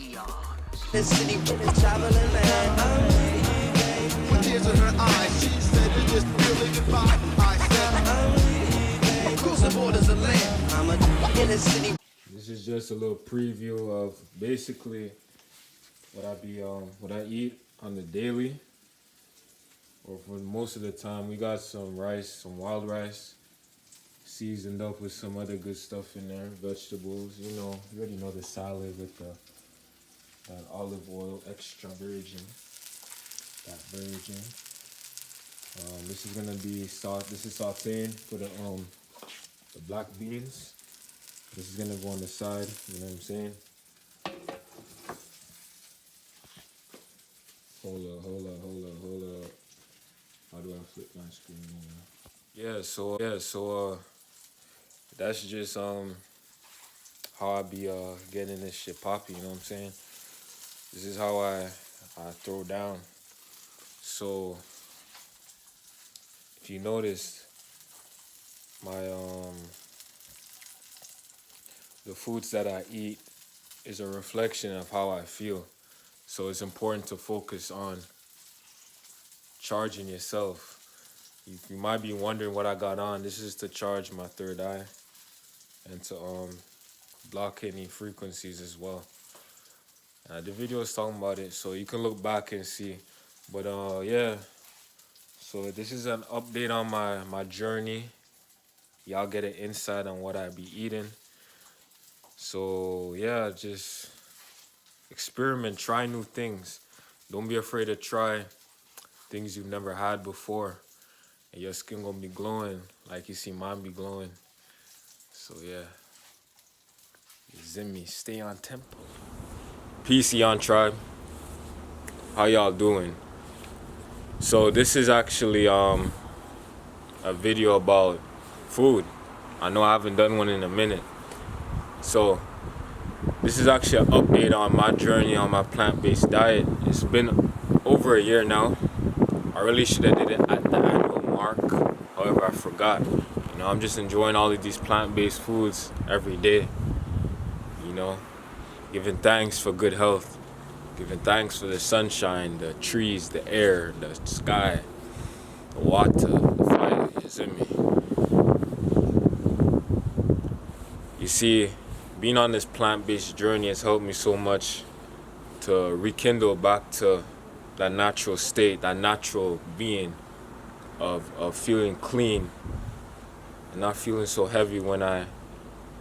The city with a traveling man. With tears in her eyes, she said, "Is this really goodbye?" I said, "Across the borders of land." I'm a in the city. This is just a little preview of basically what I eat on the daily, or for most of the time. We got some rice, some wild rice, seasoned up with some other good stuff in there, vegetables. You already know the salad with that olive oil, extra virgin, that virgin. This is gonna be This is sauteing for the black beans. This is gonna go on the side. You know what I'm saying? Hold up. How do I flip my screen? So that's just how I be getting this shit poppy. You know what I'm saying? This is how I throw down. So if you notice, my the foods that I eat is a reflection of how I feel. So it's important to focus on charging yourself. You might be wondering what I got on. This is to charge my third eye and to block any frequencies as well. The video is talking about it, so you can look back and see. But yeah, so this is an update on my journey. Y'all get an insight on what I be eating. So yeah, just experiment, try new things. Don't be afraid to try things you've never had before, and your skin gonna be glowing like you see mine be glowing. So yeah, Zimmy, stay on tempo. Peace, Yon Tribe. How y'all doing? So this is actually a video about food. I know I haven't done one in a minute. So this is actually an update on my journey on my plant-based diet. It's been over a year now. I really should have did it at the annual mark. However, I forgot. I'm just enjoying all of these plant-based foods every day. Giving thanks for good health. Giving thanks for the sunshine, the trees, the air, the sky, the water, the fire. You see me? You see, being on this plant-based journey has helped me so much to rekindle back to that natural state, that natural being of feeling clean and not feeling so heavy when I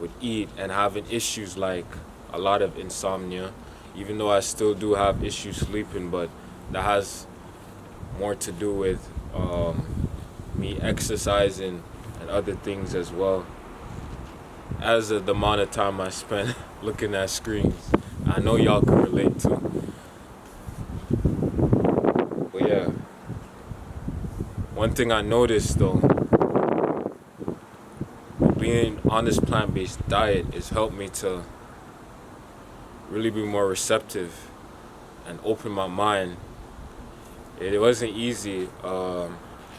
would eat, and having issues like a lot of insomnia, even though I still do have issues sleeping, but that has more to do with me exercising and other things as well as the amount of time I spend looking at screens. I know y'all can relate to. But yeah, one thing I noticed though, being on this plant-based diet has helped me to really be more receptive and open my mind. It wasn't easy.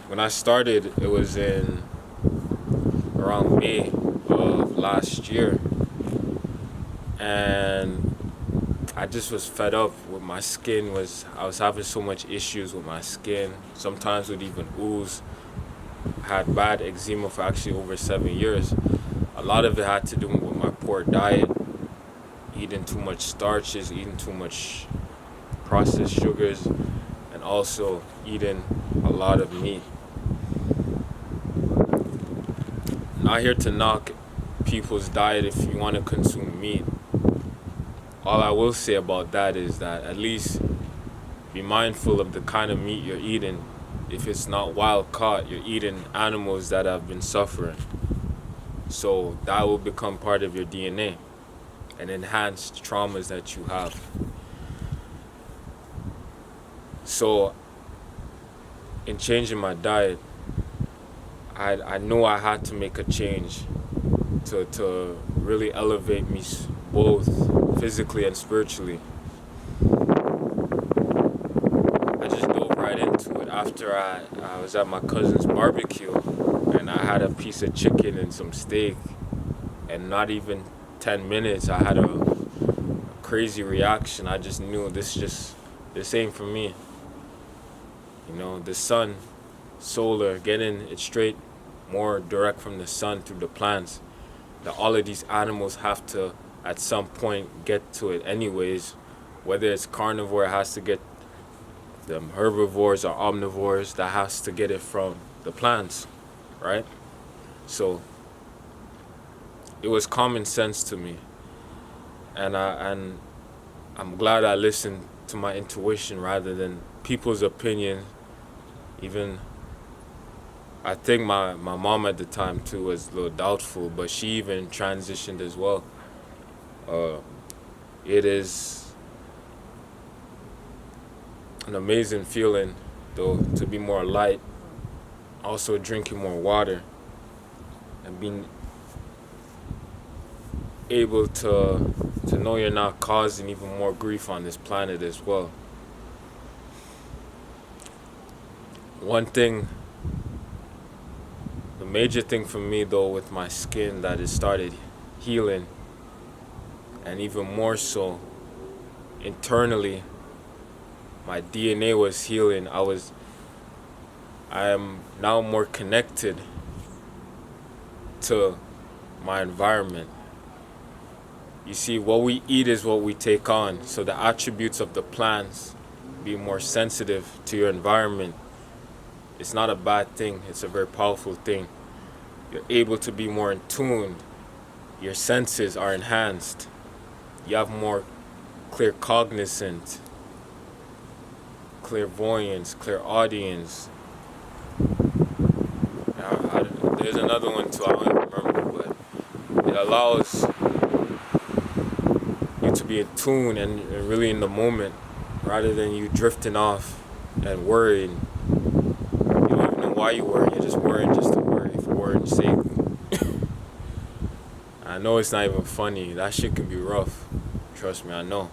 When I started, it was in around May of last year, and I just was fed up with my skin. I was having so much issues with my skin, sometimes with even ooze. I had bad eczema for actually over 7 years. A lot of it had to do with my poor diet, eating too much starches, eating too much processed sugars, and also eating a lot of meat. Not here to knock people's diet if you want to consume meat. All I will say about that is that at least be mindful of the kind of meat you're eating. If it's not wild caught, you're eating animals that have been suffering. So that will become part of your DNA and enhance traumas that you have. So in changing my diet, I knew I had to make a change to really elevate me both physically and spiritually. I just dove right into it after I was at my cousin's barbecue, and I had a piece of chicken and some steak, and not even 10 minutes I had a crazy reaction. I just knew this ain't for me. You know, the sun, solar, getting it straight, more direct from the sun through the plants. That all of these animals have to, at some point, get to it anyways. Whether it's carnivore, it has to get them herbivores or omnivores, that has to get it from the plants, right? So it was common sense to me, and I'm glad I listened to my intuition rather than people's opinion. Even I think my mom at the time too was a little doubtful, but she even transitioned as well. It is an amazing feeling though to be more light, also drinking more water, and being able to know you're not causing even more grief on this planet as well. One thing, the major thing for me though with my skin that it started healing, and even more so internally, my DNA was healing. I am now more connected to my environment. You see, what we eat is what we take on. So the attributes of the plants, being more sensitive to your environment, it's not a bad thing. It's a very powerful thing. You're able to be more in tune. Your senses are enhanced. You have more clear cognizance, clairvoyance, clairaudience. There's another one too, I don't remember, but it allows you to be in tune and really in the moment rather than you drifting off and worrying. You don't even know why you worry, you're just worrying just to worry for worrying's sake. I know it's not even funny, that shit can be rough. Trust me, I know.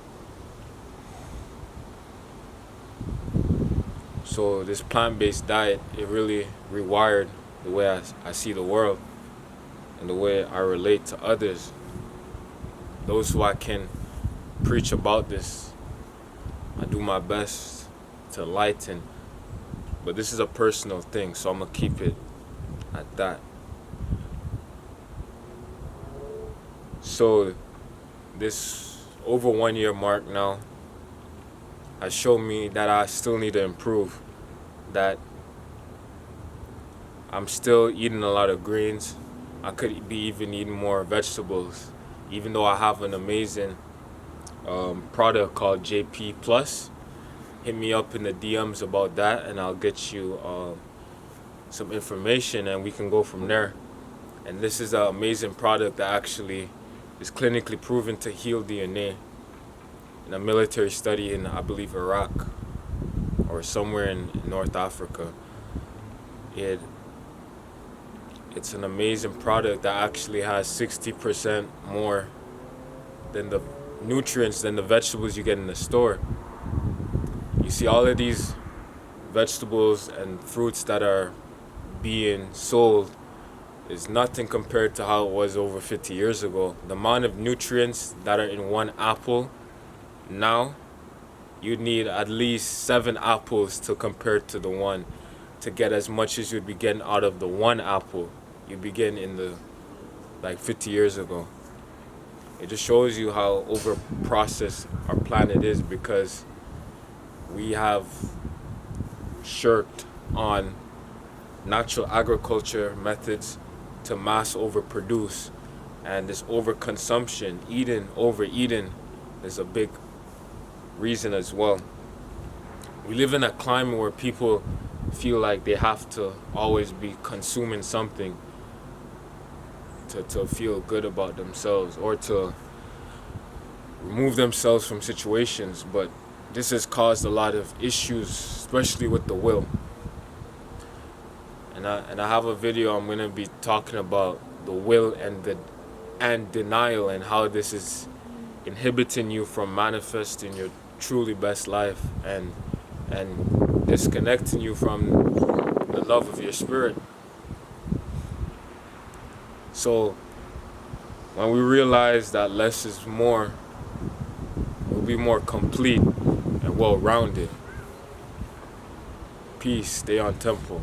So this plant-based diet, it really rewired the way I see the world and the way I relate to others. Those who I can preach about this, I do my best to enlighten. But this is a personal thing, so I'm going to keep it at that. So this over 1 year mark now has shown me that I still need to improve. That I'm still eating a lot of greens. I could be even eating more vegetables, even though I have an amazing product called JP Plus. Hit me up in the DMs about that and I'll get you some information and we can go from there. And this is an amazing product that actually is clinically proven to heal DNA in a military study in, I believe, Iraq or somewhere in North Africa. It's an amazing product that actually has 60% more than the nutrients than the vegetables you get in the store. You see, all of these vegetables and fruits that are being sold is nothing compared to how it was over 50 years ago. The amount of nutrients that are in one apple now, you'd need at least 7 apples to compare to the one to get as much as you'd be getting out of the one apple you'd be getting in the 50 years ago. It just shows you how over processed our planet is because we have shirked on natural agriculture methods to mass overproduce, and this overconsumption, overeating is a big reason as well. We live in a climate where people feel like they have to always be consuming something to feel good about themselves or to remove themselves from situations, but this has caused a lot of issues, especially with the will. And I have a video I'm going to be talking about the will and denial and how this is inhibiting you from manifesting your truly best life and disconnecting you from the love of your spirit. So when we realize that less is more, be more complete and well-rounded. Peace. Stay on tempo.